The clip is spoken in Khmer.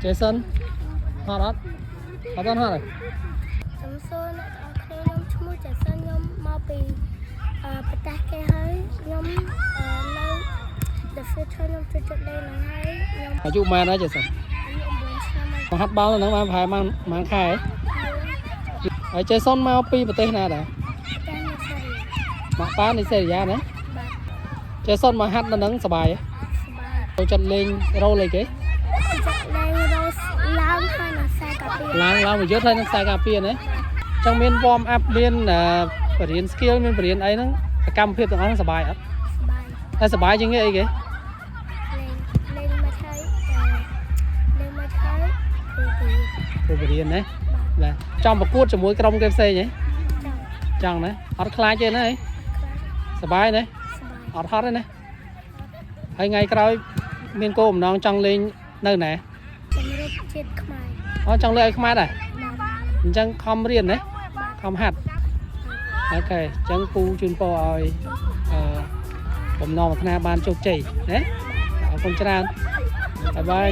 Jason ហត់អត់អត់ហត់ទេ ខ្ញុំសួរអ្នកទាំងអស់គ្នាខ្ញុំឈ្មោះ Jason ខ្ញុំមកពីប្រទេសគេហើយខ្ញុំនៅ The Future ខ្ញុំចូលចិត្តលេងហ្នឹងហើយខ្ញុំ អាយុម៉ែនហើយ Jason អាយុ9ឆ្នាំហើយ មកហាត់បាល់ហ្នឹងបានប្រហែលម៉ានខែហើយ Jason មកពីប្រទេសណាដែរ តែនៅសេរី មកប៉ានេះសេរីយ៉ាណា បាទ Jason មកហាត់នៅហ្នឹងសប្បាយ សប្បាយ ចូលចិត្តលេងរ៉ូលអីគេ ចិត្តលេង Rose ឡើងហើយនៅខ្សែកាពី ឡើងមកយកហើយនឹងខ្សែការពារណាចឹងមាន warm up មានបរៀន skill មានបរៀនអីហ្នឹងសកម្មភាពទាំងអស់ហ្នឹងសប្បាយអត់ សប្បាយ តែសប្បាយជាងនេះអីគេ លេងមកហើយលេងមកហើយព្រោគ្រូពីះបរៀនណាបាទចង់ប្រកួតជាមួយក្រុមគេផ្សេងហ៎ចង់ណាអត់ខ្លាចទេណាអីសប្បាយណា សប្បាយ អត់ហត់ទេណាហើយថ្ងៃក្រោយមានគោលបំណងចង់លេងនៅណា ជំរុញជាតិខ្មែរ អូចង់លេងឲ្យខ្មែរដែរ បាទ អញ្ចឹងខំរៀនណា បាទ ខំហាត់អូខេអញ្ចឹងពូជូនពរឲ្យបំណងប្រាថ្នាបានជោគជ័យណាអរគុណច្រើនបាយបាយ